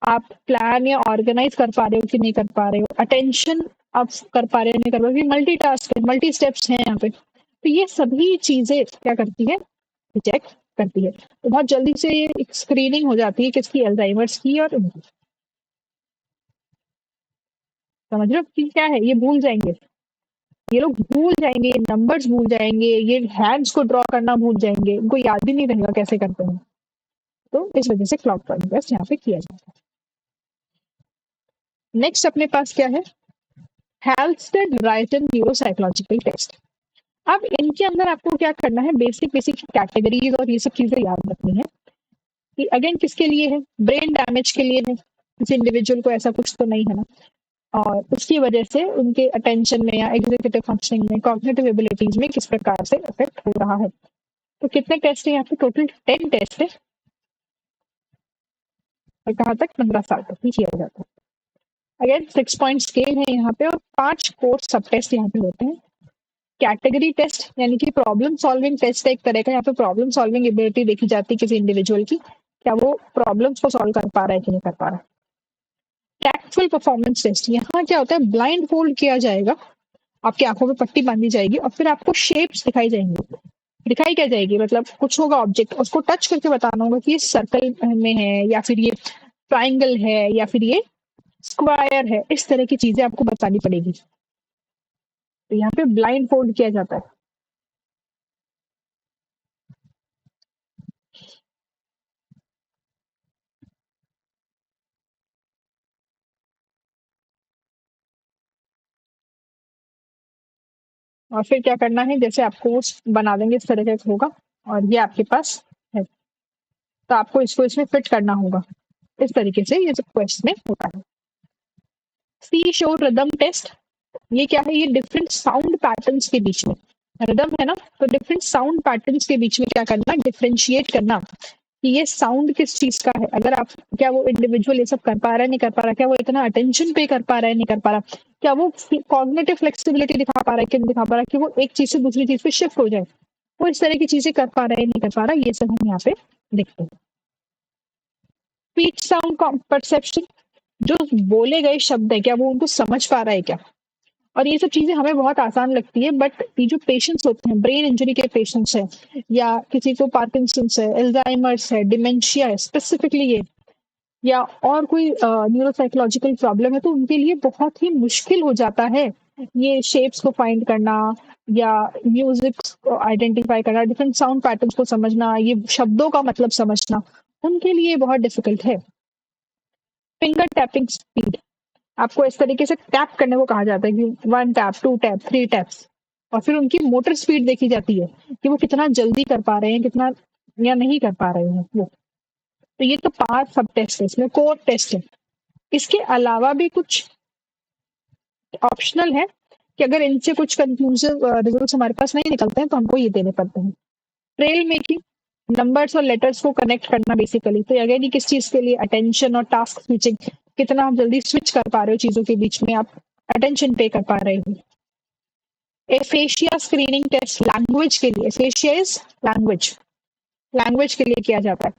आप प्लान या ऑर्गेनाइज कर पा रहे हो कि नहीं कर पा रहे हो, अटेंशन आप कर पा रहे हो नहीं कर पा रहे हो, मल्टी टास्क है, मल्टी स्टेप्स हैं यहाँ पे। तो ये सभी चीजें क्या करती है? रिजेक्ट करती है। तो बहुत जल्दी से ये एक स्क्रीनिंग हो जाती है किसकी? अल्जाइमर्स की और उनकी। समझ रहे हो कि क्या है? ये भूल जाएंगे, ये लोग भूल जाएंगे, नंबर्स भूल जाएंगे, ये हैंड्स को ड्रॉ करना भूल जाएंगे, उनको याद ही नहीं रहेगा कैसे करते हैं। तो इस वजह से क्लॉक ड्राइंग टेस्ट यहाँ पे किया जाता है। नेक्स्ट अपने पास क्या है? हेल्स्टेड राइटन न्यूरोसाइकोलॉजिकल टेस्ट। अब इनके अंदर आपको क्या करना है? बेसिक बेसिक कैटेगरीज और ये सब चीजें याद रखनी है कि अगेन किसके लिए है? ब्रेन डैमेज के लिए है, किसी इंडिविजुअल को ऐसा कुछ तो नहीं है ना, और उसकी वजह से उनके अटेंशन में या एग्जीक्यूटिव फंक्शनिंग में, कॉग्निटिव एबिलिटीज में किस प्रकार से इफेक्ट हो रहा है। तो कितने टेस्ट है यहाँ पे? टोटल 10 टेस्ट है और कहाँ तक? 15 साल तक ही किया जाता है। अगेन 6 पॉइंट स्केल है यहाँ पे और 5 कोर सब टेस्ट यहाँ पे होते हैं। कैटेगरी टेस्ट यानी कि प्रॉब्लम सॉल्विंग टेस्ट एक तरह का, यहाँ पे प्रॉब्लम सॉल्विंग एबिलिटी देखी जाती है किसी इंडिविजुअल की, क्या वो प्रॉब्लम्स को सॉल्व कर पा रहा है कि नहीं कर पा रहा है। टैक्टफुल परफॉर्मेंस टेस्ट, यहाँ क्या होता है? ब्लाइंड फोल्ड किया जाएगा, आपकी आंखों में पट्टी बांधी जाएगी और फिर आपको शेप्स दिखाई जाएंगी। दिखाई क्या जाएगी? मतलब कुछ होगा ऑब्जेक्ट, उसको टच करके बताना होगा कि ये सर्कल में है या फिर ये ट्राइंगल है या फिर ये स्क्वायर है, इस तरह की चीजें आपको बतानी पड़ेगी। तो यहाँ पे ब्लाइंड फोल्ड किया जाता है। और फिर क्या करना है? जैसे आपको वो बना देंगे इस तरह का होगा और ये आपके पास है, तो आपको इसको इसमें फिट करना होगा। इस तरीके से ये सब क्वेश्चन में होता है। सी शोर रिदम टेस्ट, ये क्या है? ये डिफरेंट साउंड पैटर्न्स के बीच में रिदम है ना, तो डिफरेंट साउंड पैटर्न्स के बीच में क्या करना, डिफरेंशिएट करना कि ये साउंड किस चीज का है। अगर आप, क्या वो इंडिविजुअल ये सब कर पा रहा है, नहीं कर पा रहा, क्या वो इतना अटेंशन पे कर पा रहा है, नहीं कर पा रहा, क्या वो कॉग्निटिव फ्लेक्सिबिलिटी दिखा पा रहा है कि नहीं दिखा पा रहा है, कि वो एक चीज से दूसरी चीज पे शिफ्ट हो जाए, वो इस तरह की चीजें कर पा रहा है, नहीं कर पा रहा, ये सब हम यहाँ पे देखते हैं। स्पीच साउंड परसेप्शन, जो बोले गए शब्द है क्या वो उनको समझ पा रहा है क्या। और ये सब चीजें हमें बहुत आसान लगती है, बट ये जो पेशेंट्स होते हैं, ब्रेन इंजरी के पेशेंट्स है, या किसी को पार्किंसंस है, एल्जाइमर्स है, डिमेंशिया है, स्पेसिफिकली ये, या और कोई न्यूरोसाइकोलॉजिकल प्रॉब्लम है, तो उनके लिए बहुत ही मुश्किल हो जाता है ये शेप्स को फाइंड करना, या म्यूजिक को आइडेंटिफाई करना, डिफरेंट साउंड पैटर्न्स को समझना, ये शब्दों का मतलब समझना, उनके लिए बहुत डिफिकल्ट है। फिंगर टैपिंग स्पीड, आपको इस तरीके से टैप करने को कहा जाता है कि 1 टैप, 2 टैप, 3 टैप्स, और फिर उनकी मोटर स्पीड देखी जाती है कि वो कितना जल्दी कर पा रहे हैं, कितना या नहीं कर पा रहे हैं वो। तो ये तो 5 सब टेस्ट है, इसमें कोर टेस्ट है। इसके अलावा भी कुछ ऑप्शनल है कि अगर इनसे कुछ कंक्लूसिव रिजल्ट हमारे पास नहीं निकलते हैं तो हमको ये देने पड़ते हैं। ट्रेल मेकिंग, नंबर्स और लेटर्स को कनेक्ट करना बेसिकली, तो अगेन किस चीज के लिए, अटेंशन और टास्क स्विचिंग, कितना आप जल्दी स्विच कर पा रहे हो चीजों के बीच में, आप अटेंशन पे कर पा रहे हो। एफेशिया स्क्रीनिंग टेस्ट लैंग्वेज के लिए, एफेशिया इज लैंग्वेज, लैंग्वेज के लिए किया जाता है।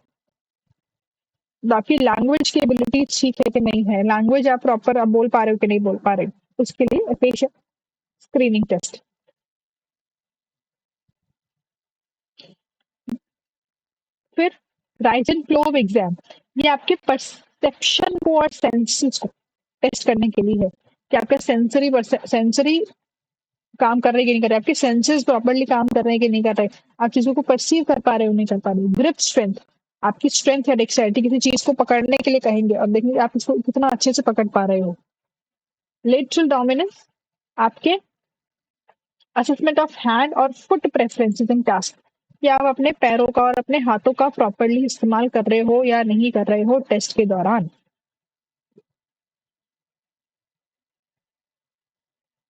बाकी लैंग्वेज की एबिलिटी ठीक है कि नहीं है, लैंग्वेज आप प्रॉपर आप बोल पा रहे हो कि नहीं बोल पा रहे हो, उसके लिए एफेशिया स्क्रीनिंग टेस्ट। फिर rise and flow of exam, ये आपके परसेप्शन को और सेंसेस को टेस्ट करने के लिए है कि आपका सेंसरी काम कर रहे हैं कि नहीं कर रहे, आपके सेंसेस प्रॉपरली काम कर रहे हैं कि नहीं कर रहे, आप चीजों को परसीव कर पा रहे हो नहीं कर पा रहे हो। ग्रिप स्ट्रेंथ, आपकी स्ट्रेंथ या डेक्सेलिटी, किसी चीज को पकड़ने के लिए कहेंगे और देखेंगे आप इसको कितना अच्छे से पकड़ पा रहे हो। लेटरल डोमिनेंस, आपके असेसमेंट ऑफ हैंड और फुट प्रेफरेंसेस इन टास्क, कि आप अपने पैरों का और अपने हाथों का प्रॉपरली इस्तेमाल कर रहे हो या नहीं कर रहे हो टेस्ट के दौरान।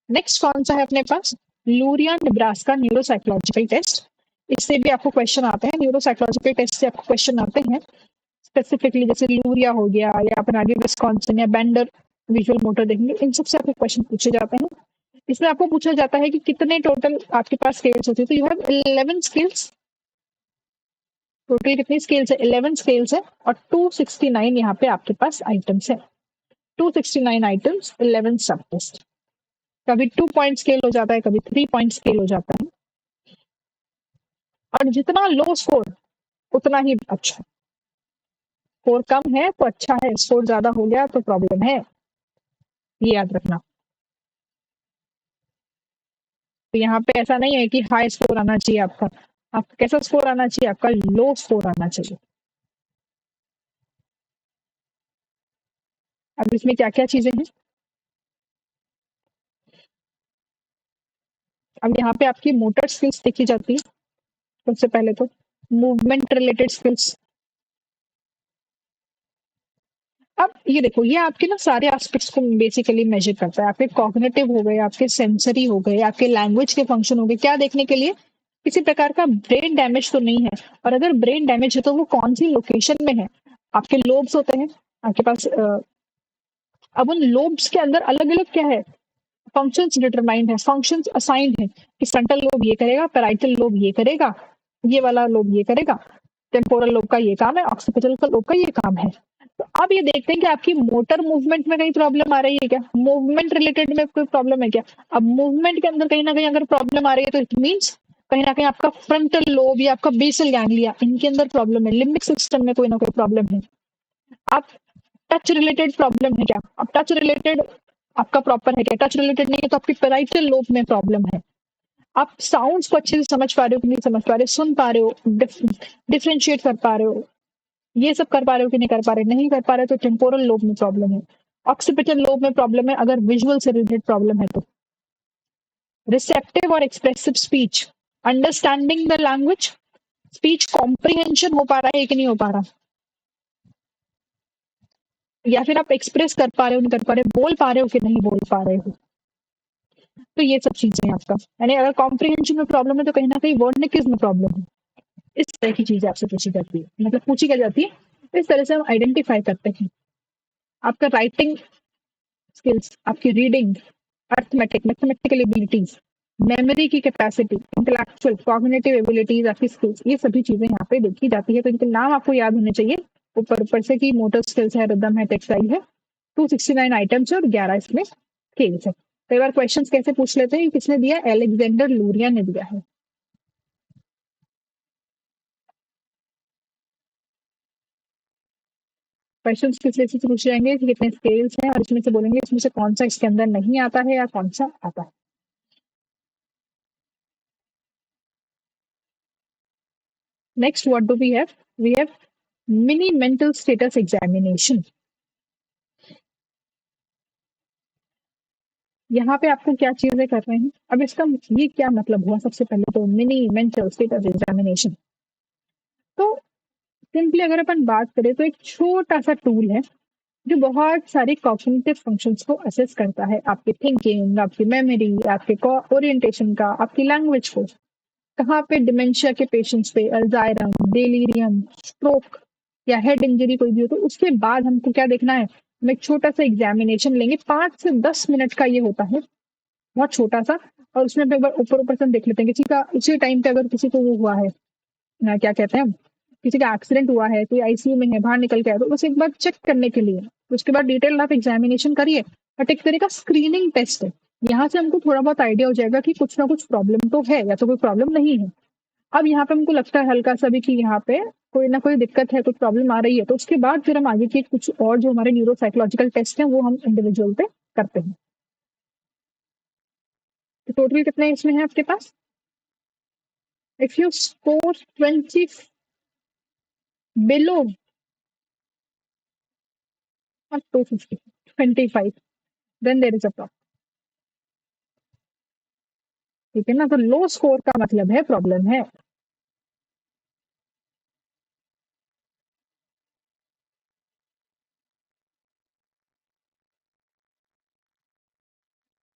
नेक्स्ट कौन सा है अपने पास, लूरिया नेब्रास्का न्यूरोसाइकोलॉजिकल टेस्ट। इससे भी आपको क्वेश्चन आते हैं, न्यूरोसाइकोलॉजिकल टेस्ट से आपको क्वेश्चन आते हैं स्पेसिफिकली, जैसे लूरिया हो गया या अपन आगे विस्कॉन्सिन या बेंडर विजुअल मोटर देखेंगे, इन सबसे आपको क्वेश्चन पूछे जाते हैं। इसमें आपको पूछा जाता है कि कितने टोटल आपके पास स्केल्स होते हैं, तो यू हैव 11 स्केल्स, टोटल कितनी स्केल्स है, 11 स्केल्स है, और 269 यहाँ पे आपके पास आइटम्स है, 269 आइटम्स, 11 सब टेस्ट। कभी 2 पॉइंट स्केल हो जाता है, कभी 3 पॉइंट स्केल हो जाता है, और जितना लो स्कोर उतना ही अच्छा, स्कोर कम है तो अच्छा है, स्कोर ज्यादा हो गया तो प्रॉब्लम है, ये याद रखना। तो यहाँ पे ऐसा नहीं है कि हाई स्कोर आना चाहिए आपका, आपका कैसा स्कोर आना चाहिए, आपका लो स्कोर आना चाहिए। अब इसमें क्या क्या चीजें हैं, अब यहाँ पे आपकी मोटर स्किल्स देखी जाती है सबसे पहले तो, मूवमेंट रिलेटेड स्किल्स। अब ये देखो, ये आपके ना सारे एस्पेक्ट्स को बेसिकली मेजर करता है, आपके कॉग्निटिव हो गए, आपके सेंसरी हो गए, आपके लैंग्वेज के फंक्शन हो गए, क्या देखने के लिए, किसी प्रकार का ब्रेन डैमेज तो नहीं है, और अगर ब्रेन डैमेज है तो वो कौन सी लोकेशन में है। आपके लोब्स होते हैं आपके पास, अब उन लोब्स के अंदर अलग अलग क्या है, फंक्शंस डिटरमाइंड है, फंक्शंस असाइंड है कि फ्रंटल लोब ये करेगा, पैराइटल लोब ये करेगा, ये वाला लोब ये करेगा, टेम्पोरल लोब का ये काम है, ऑक्सीपिटल का लोब का ये काम है। तो आप ये देखते हैं कि आपकी मोटर मूवमेंट में कहीं प्रॉब्लम आ रही है क्या, मूवमेंट रिलेटेड में कोई प्रॉब्लम है क्या। अब मूवमेंट के अंदर कहीं ना कहीं अगर प्रॉब्लम आ रही है तो इट मीन्स कहीं ना कहीं आपका फ्रंटल लोब या आपका बेसल गैंग्लिया इनके अंदर प्रॉब्लम है, लिम्बिक सिस्टम में कोई ना कोई प्रॉब्लम है। आप टच रिलेटेड प्रॉब्लम है क्या, अब टच रिलेटेड आपका प्रॉपर है क्या, टच रिलेटेड नहीं है तो आपकी पेराइटल लोब में प्रॉब्लम है। आप साउंड्स को अच्छे से समझ पा रहे हो कि नहीं समझ पा रहे, सुन पा रहे हो, डिफरेंशिएट कर पा रहे हो, ये सब कर पा रहे हो कि नहीं कर पा रहे, नहीं कर पा रहे तो टेम्पोरल लोब में प्रॉब्लम है, ऑक्सीपिटल लोब में प्रॉब्लम है, अगर विजुअल से रिलेटेड प्रॉब्लम है तो। रिसेप्टिव और expressive speech, understanding the language, speech comprehension हो पा रहा है कि नहीं हो पा रहा, या फिर आप एक्सप्रेस कर पा रहे हो नहीं कर पा रहे, बोल पा रहे हो कि नहीं बोल पा रहे हो। तो ये सब चीजें हैं आपका, यानी अगर कॉम्प्रिहेंशन में प्रॉब्लम है तो कहीं ना कहीं वर्निकिज्म में प्रॉब्लम है। इस तरह की चीजें आपसे पूछी जाती है, मतलब पूछी क्या जाती है, इस तरह से हम आइडेंटिफाई करते हैं आपका राइटिंग स्किल्स, आपकी reading, arithmetic mathematical abilities, memory की कैपेसिटी, इंटेलेक्चुअल कॉग्निटिव एबिलिटीज, आपकी स्किल्स, ये सभी चीजें यहाँ पे देखी जाती है। तो इनके नाम आपको याद होने चाहिए ऊपर ऊपर से कि मोटर स्किल्स है, रिदम है, टेक्सटाइल है, 269 आइटम्स और 11 इसमें स्केल्स है। कई बार क्वेश्चंस कैसे पूछ लेते हैं, किसने दिया, एलेक्जेंडर लूरिया ने दिया है। क्वेश्चन किस तरह से पूछे जाएंगे कि कितने स्केल्स हैं, और इसमें से बोलेंगे इसमें से कौन सा इसके अंदर नहीं आता है या कौन सा आता है। Next what do we have mini mental status examination. यहाँ पे आपको क्या चीजें कर रहे हैं, अब इसका ये क्या मतलब हुआ, सबसे पहले तो मिनी मेंटल स्टेटस एग्जामिनेशन। तो सिंपली अगर अपन बात करें तो एक छोटा सा टूल है जो बहुत सारी कॉग्निटिव फंक्शंस को असेस करता है, आपकी थिंकिंग, आपकी मेमोरी, आपके ओरिएंटेशन का, आपकी लैंग्वेज को। कहाँ पे डिमेंशिया के पेशेंट्स पे अल्जाइरम, डेलीरियम, स्ट्रोक या हेड इंजरी कोई भी हो, तो उसके बाद हमको क्या देखना है, हम एक छोटा सा एग्जामिनेशन लेंगे, 5 से 10 मिनट का ये होता है, बहुत छोटा सा। और उसमें एक बार ऊपर ऊपर से हम देख लेते हैं किसी का उसी टाइम पे अगर किसी को वो हुआ है, क्या कहते हैं हम, किसी का एक्सीडेंट हुआ है, कोई आईसीयू में है, बाहर निकल के आया, तो बस एक बार चेक करने के लिए उसके बाद डिटेल आप एग्जामिनेशन करिए। बट एक तरह का स्क्रीनिंग टेस्ट है, यहाँ से हमको थोड़ा बहुत आइडिया हो जाएगा कि कुछ ना कुछ प्रॉब्लम तो है या तो कोई प्रॉब्लम नहीं है। अब यहाँ पे हमको लगता है हल्का सा भी कि यहाँ पे कोई ना कोई दिक्कत है, कुछ प्रॉब्लम आ रही है, तो उसके बाद फिर हम आगे के कुछ और जो हमारे न्यूरो साइकोलॉजिकल टेस्ट हैं वो हम इंडिविजुअल पे करते हैं। तो टोटल कितने इसमें है आपके पास, if you score 20 below 250 25, then there is a problem. ठीक है ना, तो लो स्कोर का मतलब है प्रॉब्लम है।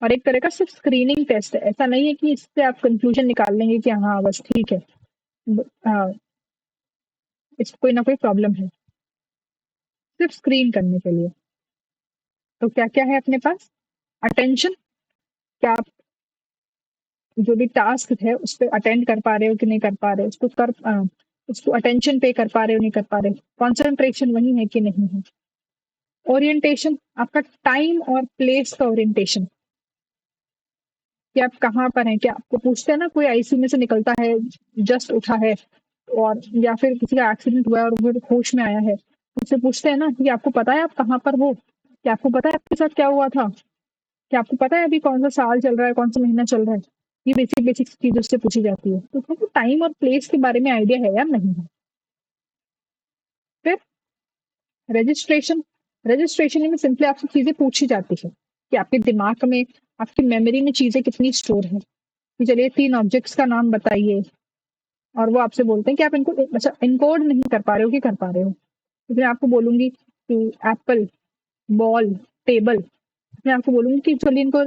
और एक तरह का सिर्फ स्क्रीनिंग टेस्ट है, ऐसा नहीं है कि इससे आप कंक्लूजन निकाल लेंगे कि हाँ बस ठीक है, इसको कोई ना कोई प्रॉब्लम है, सिर्फ स्क्रीन करने के लिए। तो क्या क्या है अपने पास, अटेंशन, क्या आप जो भी टास्क है उस पर अटेंड कर पा रहे हो कि नहीं कर पा रहे हो, उसको अटेंशन पे कर पा रहे हो नहीं कर पा रहे हो, कॉन्सेंट्रेशन वही है कि नहीं है। ओरिएंटेशन, आपका टाइम और प्लेस का ओरिएंटेशन, कि आप कहाँ पर हैं, क्या आपको पूछते हैं ना कोई आईसीयू में से निकलता है, जस्ट उठा है, और या फिर किसी का एक्सीडेंट हुआ है और फिर होश में आया है, उससे पूछते हैं ना कि आपको पता है आप कहाँ पर हो, क्या आपको पता है आपके साथ क्या हुआ था, क्या आपको पता है अभी कौन सा साल चल रहा है, कौन सा महीना चल रहा है। ये बेसिक बेसिक चीजों से पूछी जाती है, तो आपको टाइम और प्लेस के बारे में आइडिया है या नहीं है। फिर रजिस्ट्रेशन, रजिस्ट्रेशन में सिंपली आपसे चीजें पूछी जाती है कि आपके दिमाग में, आपकी मेमोरी में चीजें कितनी स्टोर है, कि चलिए 3 ऑब्जेक्ट्स का नाम बताइए, और वो आपसे बोलते हैं कि आप इनको अच्छा इनकोड नहीं कर पा रहे हो कि कर पा रहे हो। तो मैं आपको बोलूंगी कि एप्पल, बॉल, टेबल, मैं आपको बोलूंगी कि चलिए इनको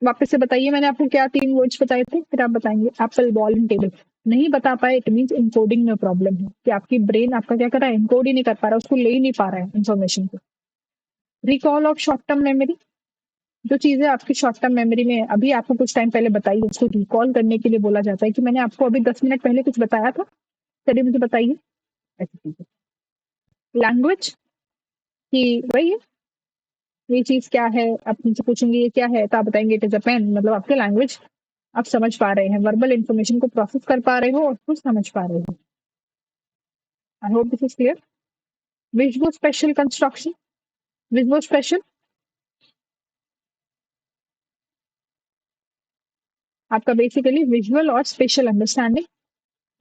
वापस से बताइए, मैंने आपको क्या 3 वर्ड्स बताए थे, फिर आप बताएंगे एप्पल, बॉल एंड टेबल। नहीं बता पाए, इट मीन इनकोडिंग में प्रॉब्लम है, कि आपकी ब्रेन आपका क्या कर रहा है, इनकोड ही नहीं कर पा रहा, उसको ले ही नहीं पा रहा है इन्फॉर्मेशन को। Recall of short term memory, जो चीजें आपकी शॉर्ट टर्म मेमोरी में अभी आपको कुछ टाइम पहले बताई, उसको रिकॉल करने के लिए बोला जाता है कि मैंने आपको अभी 10 मिनट पहले कुछ बताया था, चलिए मुझे बताइए, ऐसी चीजें। लैंग्वेज, कि वही है, ये चीज क्या है, आप मुझसे पूछेंगे ये क्या है, तो आप बताएंगे इट इज अ पेन, मतलब आपके लैंग्वेज आप समझ पा रहे हैं, वर्बल इंफॉर्मेशन को प्रोसेस कर पा रहे हो और उसको समझ पा रहे हो। आई hope this is clear. Visual special construction, visual special आपका बेसिकली विजुअल और स्पेशल अंडरस्टैंडिंग,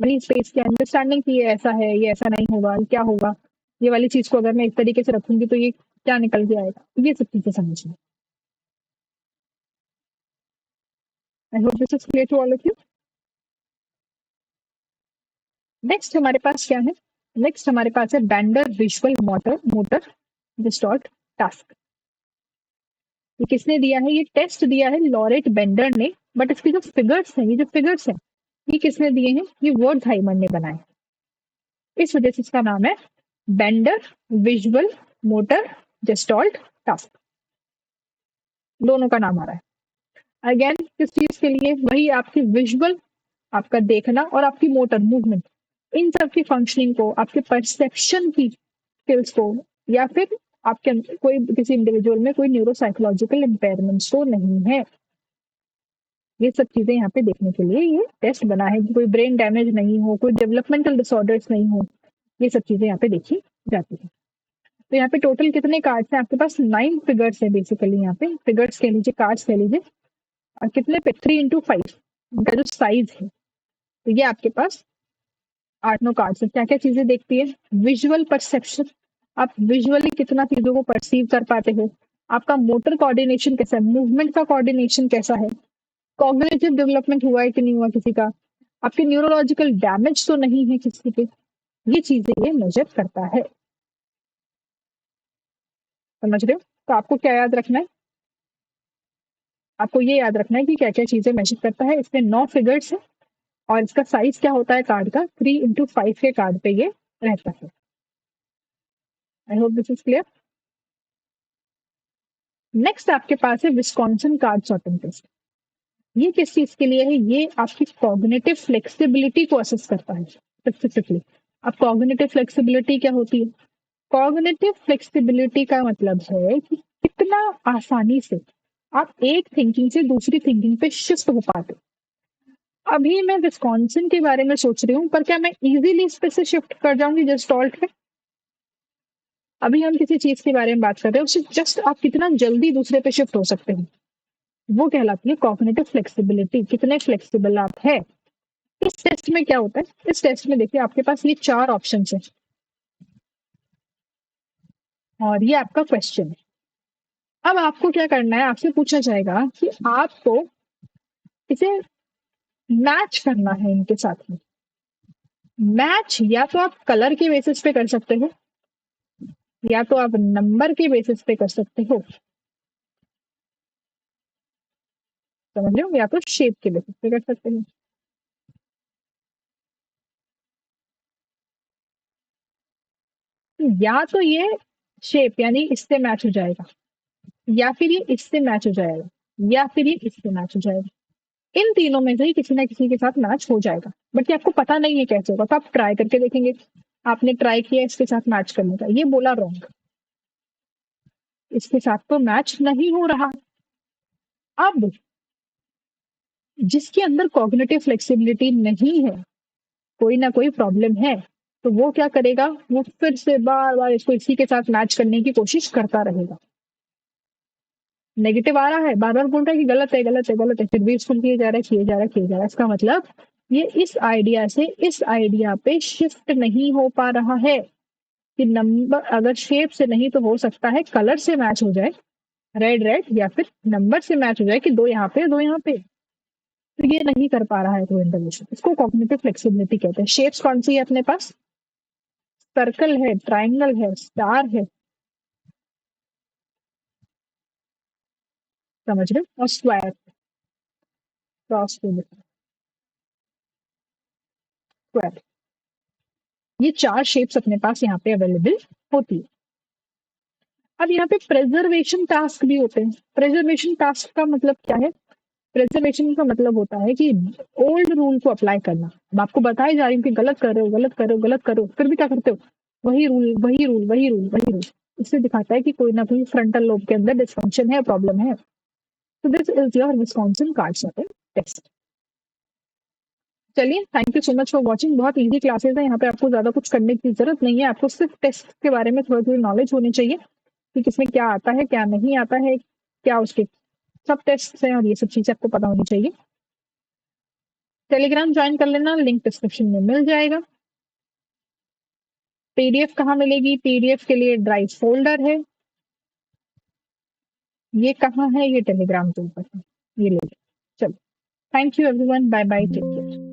वही स्पेस की अंडरस्टैंडिंग की ये ऐसा है, ये ऐसा नहीं होगा, ये क्या होगा, ये वाली चीज को अगर मैं एक तरीके से रखूंगी तो ये क्या निकल के आएगा, ये सब चीजें समझना। I hope this is clear to all of you. Next हमारे पास क्या है, नेक्स्ट हमारे पास है bender visual motor motor distort task. ये किसने दिया है? ये टेस्ट दिया है लॉरेट बेंडर ने, बट इसके जो फिगर्स हैं, ये किसने दिए हैं? ये वर्डहाइमर ने बनाए। इस वजह से इसका नाम है vendor visual motor gestalt task, दोनों का नाम आ रहा है। अगेन किस चीज के लिए? वही आपकी विजुअल, आपका देखना, और आपकी मोटर मूवमेंट, इन सब की फंक्शनिंग को, आपके परसेप्शन की स्किल्स को, या फिर आपके कोई किसी इंडिविजुअल में कोई न्यूरोसाइकोलॉजिकल इम्पेयरमेंट तो नहीं है, ये सब चीजें यहाँ पे देखने के लिए ये टेस्ट बना है कि कोई ब्रेन डैमेज नहीं हो, कोई डेवलपमेंटल डिसऑर्डर्स नहीं हो, ये सब चीजें यहाँ पे देखी जाती है। तो यहाँ पे टोटल कितने कार्ड्स हैं आपके पास? 9 फिगर्स है बेसिकली, यहाँ पे फिगर्स कह लीजिए, कार्ड्स कह लीजिए, और कितने पे? 3x5 इनका जो साइज है। तो ये आपके पास 8-9 कार्ड्स है। क्या क्या चीजें देखती है? विजुअल परसेप्शन, आप विजुअली कितना चीजों को परसीव कर पाते हो, आपका मोटर कोऑर्डिनेशन कैसा है, मूवमेंट का कोऑर्डिनेशन कैसा है, कॉग्निटिव डेवलपमेंट हुआ है कि नहीं हुआ किसी का, आपके न्यूरोलॉजिकल डैमेज तो नहीं है किसी के, ये चीजें ये मेजर करता है। समझ रहे हो? तो आपको क्या याद रखना है? आपको ये याद रखना है कि क्या क्या चीजें मेजर करता है। इसमें 9 फिगर्स है, और इसका साइज क्या होता है कार्ड का? 3x5 के कार्ड पे ये रहता है। आई hope this is clear. Next आपके पास है विस्कॉन्सिन कार्ड सॉर्टिंग टेस्ट। ये किस चीज के लिए है? ये आपकी कॉग्निटिव फ्लेक्सिबिलिटी को असेस करता है स्पेसिफिकली। अब कॉग्निटिव फ्लेक्सिबिलिटी क्या होती है? कॉग्निटिव फ्लेक्सिबिलिटी का मतलब है कि कितना आसानी से आप एक थिंकिंग से दूसरी थिंकिंग पे शिफ्ट हो पाते। अभी मैं विस्कॉन्सिन के बारे में सोच रही हूँ, पर क्या मैं इजीली इस पे से शिफ्ट कर जाऊंगी जेस्टॉल्ट पे? अभी हम किसी चीज के बारे में बात कर रहे हैं, उससे जस्ट आप कितना जल्दी दूसरे पे शिफ्ट हो सकते हैं, वो कहलाती है कॉग्निटिव फ्लेक्सिबिलिटी। कितने फ्लेक्सिबल आप है। इस टेस्ट में क्या होता है? इस टेस्ट में देखिए आपके पास ये 4 ऑप्शन है, और ये आपका क्वेश्चन है। अब आपको क्या करना है? आपसे पूछा जाएगा कि आपको इसे मैच करना है इनके साथ में। मैच या तो आप कलर के बेसिस पे कर सकते हो, या तो आप नंबर के बेसिस पे कर सकते हो, समझ रहे हो, या तो शेप के बेसिस पे कर सकते हो। या तो ये शेप यानी इससे मैच हो जाएगा, या फिर ये इससे मैच हो जाएगा, या फिर ये इससे मैच हो जाएगा। इन तीनों में से ही किसी ना किसी के साथ मैच हो जाएगा, बट ये आपको पता नहीं है कैसे होगा, तो आप ट्राई करके देखेंगे। आपने ट्राई किया इसके साथ मैच करने का, ये बोला रॉन्ग, इसके साथ तो मैच नहीं हो रहा। अब जिसके अंदर कॉग्निटिव फ्लेक्सिबिलिटी नहीं है, कोई ना कोई प्रॉब्लम है, तो वो क्या करेगा? वो फिर से बार बार इसको इसी के साथ मैच करने की कोशिश करता रहेगा। नेगेटिव आ रहा है, बार बार बोल रहा है कि गलत है, गलत है, गलत है, फिर भी इसको किए जा रहा है, किए जा रहा है, किए जा रहा है। इसका मतलब ये इस आइडिया से इस आइडिया पे शिफ्ट नहीं हो पा रहा है कि नंबर अगर शेप से नहीं तो हो सकता है कलर से मैच हो जाए, रेड रेड, या फिर नंबर से मैच हो जाए कि 2 यहाँ पे 2 यहाँ पे। तो ये नहीं कर पा रहा है कोई इंटरवेंशन, इसको कॉग्निटिव फ्लेक्सिबिलिटी कहते हैं। शेप्स कौन सी है अपने पास? सर्कल है, ट्राइंगल है, स्टार है, समझ रहे हो, और स्क्वायर, क्रॉस, स्क्वायर, ये 4 शेप्स अपने पास यहाँ पे अवेलेबल होती है। अब यहाँ पे प्रेजर्वेशन टास्क भी होते हैं। प्रेजर्वेशन टास्क का मतलब क्या है? प्रेजर्वेशन का मतलब होता है कि ओल्ड रूल को अप्लाई करना। अब आपको बताई जा रही हूँ कि गलत कर रहे हो, गलत कर रहे हो, गलत कर रहे हो, फिर भी क्या करते हो? वही रूल, वही रूल, वही रूल, वही रूल। इससे दिखाता है कि कोई ना कोई फ्रंटल लोब के अंदर डिस्फंक्शन है, प्रॉब्लम है। तो this is your Wisconsin card sorting test. चलिए, thank you so much for watching. बहुत इजी क्लासेस है, यहाँ पे आपको ज्यादा कुछ करने की जरूरत नहीं है। आपको सिर्फ टेस्ट के बारे में थोड़ी थोड़ी नॉलेज होनी चाहिए कि किसमें क्या आता है, क्या नहीं आता है, क्या उसके सब टेस्ट हैं, और ये सब चीजें आपको पता होनी चाहिए। टेलीग्राम ज्वाइन कर लेना, लिंक डिस्क्रिप्शन में मिल जाएगा। पीडीएफ कहाँ मिलेगी? पीडीएफ के लिए ड्राइव फोल्डर है। ये कहाँ है? ये टेलीग्राम के ऊपर है, ये ले लो। चलो, thank you everyone, bye bye, take care.